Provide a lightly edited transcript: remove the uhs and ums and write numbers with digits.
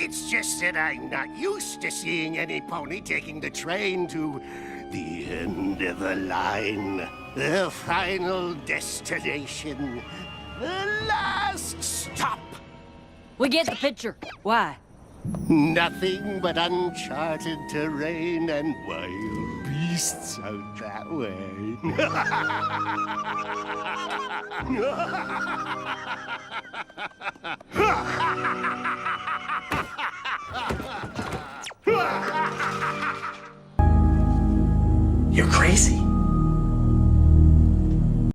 It's just that I'm not used to seeing any pony taking the train to the end of the line. The final destination. The last stop. We get the picture. Why? Nothing but uncharted terrain and wild beasts out that way.